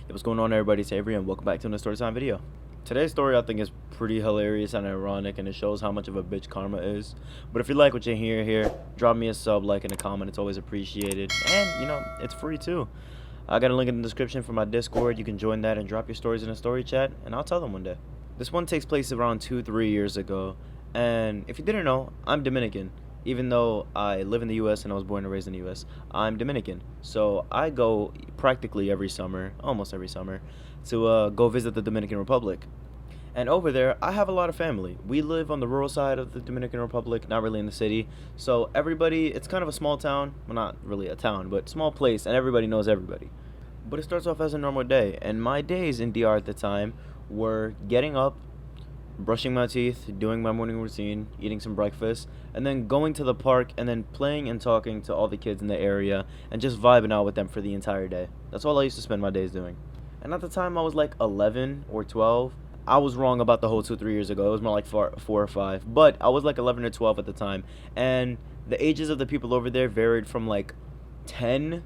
Hey, what's going on, everybody? It's Avery, and welcome back to another Storytime video. Today's story I think is pretty hilarious and ironic, and it shows how much of a bitch karma is. But if you like what you hear here, drop me a sub, like, and a comment. It's always appreciated, and it's free too. I got a link in the description for my Discord. You can join that and drop your stories in a story chat, and I'll tell them one day. This one takes place around 2-3 years ago, and if you didn't know, I'm Dominican. Even though I live in the U.S. and I was born and raised in the U.S., I'm Dominican. So I go practically every summer, almost every summer, to go visit the Dominican Republic. And over there, I have a lot of family. We live on the rural side of the Dominican Republic, not really in the city. So everybody, it's kind of a small town. Well, not really a town, but small place, and everybody knows everybody. But it starts off as a normal day. And my days in DR at the time were getting up, brushing my teeth, doing my morning routine, eating some breakfast, and then going to the park and then playing and talking to all the kids in the area and just vibing out with them for the entire day. That's all I used to spend my days doing. And at the time I was like 11 or 12. I was wrong about the whole 2-3 years ago. It was more like 4 or 5. But I was like 11 or 12 at the time. And the ages of the people over there varied from like 10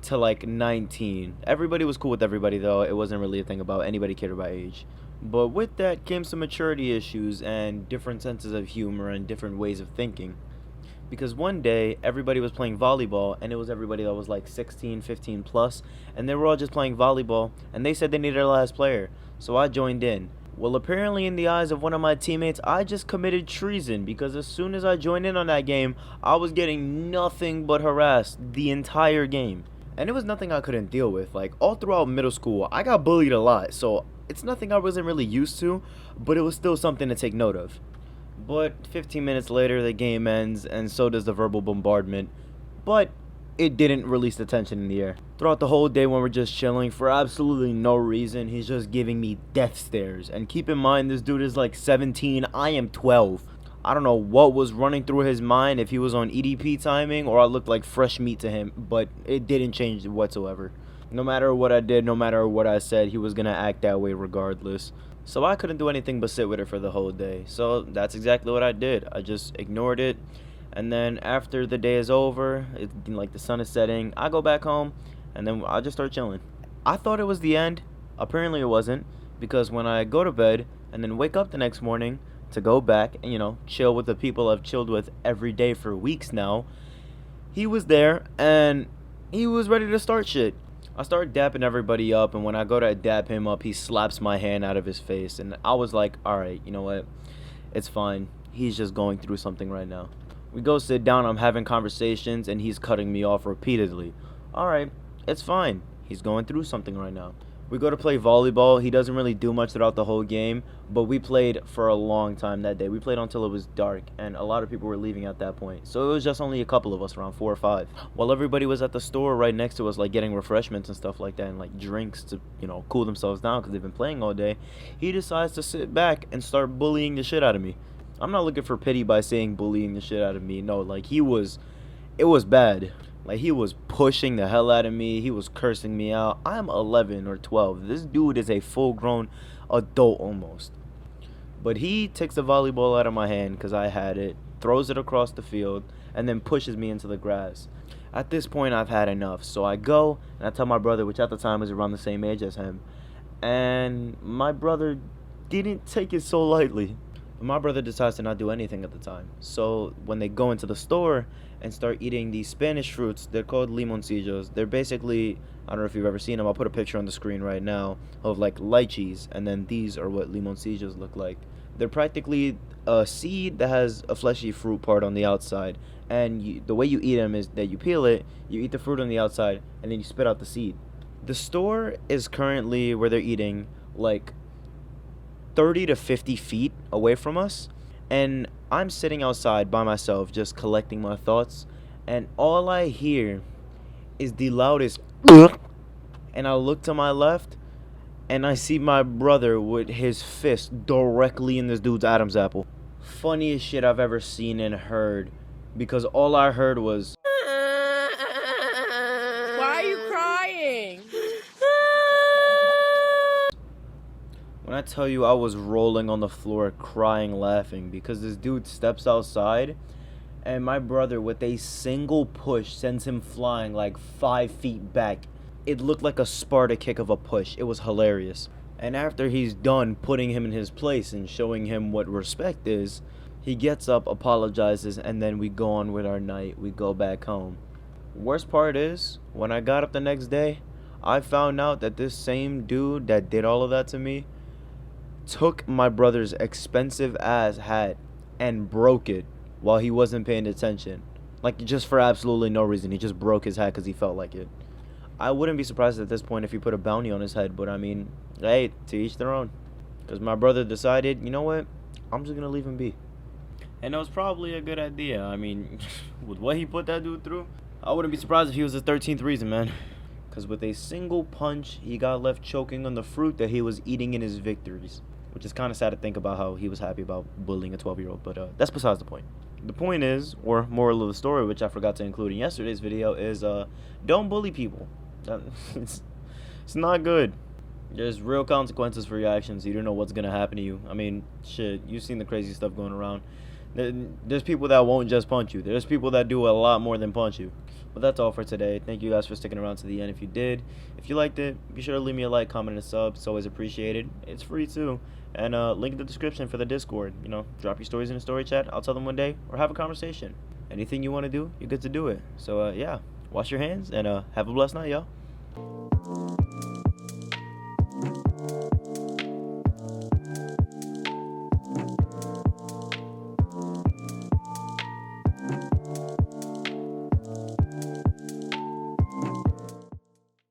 to like 19. Everybody was cool with everybody though. It wasn't really a thing about anybody cared about age. But with that came some maturity issues and different senses of humor and different ways of thinking. Because one day, everybody was playing volleyball, and it was everybody that was like 16, 15 plus, and they were all just playing volleyball, and they said they needed a last player, so I joined in. Well, apparently in the eyes of one of my teammates, I just committed treason, because as soon as I joined in on that game, I was getting nothing but harassed the entire game. And it was nothing I couldn't deal with. Like, all throughout middle school, I got bullied a lot, so it's nothing I wasn't really used to, but it was still something to take note of. But 15 minutes later, the game ends, and so does the verbal bombardment. But it didn't release the tension in the air. Throughout the whole day when we're just chilling, for absolutely no reason, he's just giving me death stares. And keep in mind, this dude is like 17, I am 12. I don't know what was running through his mind, if he was on EDP timing or I looked like fresh meat to him, but it didn't change whatsoever. No matter what I did, no matter what I said, he was gonna act that way regardless. So I couldn't do anything but sit with it for the whole day. So that's exactly what I did. I just ignored it. And then after the day is over, it's like the sun is setting, I go back home and then I just start chilling. I thought it was the end. Apparently it wasn't, because when I go to bed and then wake up the next morning to go back and chill with the people I've chilled with every day for weeks now, he was there and he was ready to start shit. I start dapping everybody up, and when I go to dap him up, he slaps my hand out of his face, and I was like, alright, you know what, it's fine, he's just going through something right now. We go sit down, I'm having conversations, and he's cutting me off repeatedly. Alright, it's fine, he's going through something right now. We go to play volleyball. He doesn't really do much throughout the whole game, but we played for a long time that day. We played until it was dark, and a lot of people were leaving at that point. So it was just only a couple of us, around 4 or 5. While everybody was at the store right next to us, like getting refreshments and stuff like that, and like drinks to, cool themselves down because they've been playing all day, he decides to sit back and start bullying the shit out of me. I'm not looking for pity by saying bullying the shit out of me. No, like it was bad. Like, he was pushing the hell out of me. He was cursing me out. I'm 11 or 12. This dude is a full-grown adult almost. But he takes the volleyball out of my hand because I had it, throws it across the field, and then pushes me into the grass. At this point, I've had enough. So I go, and I tell my brother, which at the time was around the same age as him. And my brother didn't take it so lightly. My brother decides to not do anything at the time. So when they go into the store and start eating these Spanish fruits, they're called limoncillos. They're basically, I don't know if you've ever seen them. I'll put a picture on the screen right now of like lychees, and then these are what limoncillos look like. They're practically a seed that has a fleshy fruit part on the outside, and the way you eat them is that you peel it, you eat the fruit on the outside, and then you spit out the seed. The store is currently where they're eating like 30 to 50 feet away from us, and I'm sitting outside by myself just collecting my thoughts, and all I hear is the loudest and I look to my left and I see my brother with his fist directly in this dude's Adam's apple. Funniest shit I've ever seen and heard, because all I heard was, why are you crying? when I tell you I was rolling on the floor crying, laughing, because this dude steps outside and my brother with a single push sends him flying like 5 feet back it looked like a Sparta kick of a push. It was hilarious. And after he's done putting him in his place and showing him what respect is, he gets up, apologizes, and then we go on with our night. We go back home. Worst part is, when I got up the next day, I found out that this same dude that did all of that to me took my brother's expensive ass hat and broke it while he wasn't paying attention. Like, just for absolutely no reason. He just broke his hat because he felt like it. I wouldn't be surprised at this point if he put a bounty on his head, but I mean, hey, to each their own. Because my brother decided, you know what, I'm just going to leave him be. And that was probably a good idea. I mean, with what he put that dude through, I wouldn't be surprised if he was the 13th reason, man. Because with a single punch, he got left choking on the fruit that he was eating in his victories. Which is kind of sad to think about how he was happy about bullying a 12-year-old, but that's besides the point. The point is, or moral of the story, which I forgot to include in yesterday's video, is don't bully people. It's not good. There's real consequences for your actions. You don't know what's going to happen to you. I mean, shit, you've seen the crazy stuff going around. There's people that won't just punch you. There's people that do a lot more than punch you. But that's all for today. Thank you guys for sticking around to the end. If you did, if you liked it, be sure to leave me a like, comment, and a sub. It's always appreciated. It's free too. And link in the description for the Discord. You know, drop your stories in the story chat. I'll tell them one day, or have a conversation. Anything you want to do, you get to do it. So yeah, wash your hands and have a blessed night, y'all.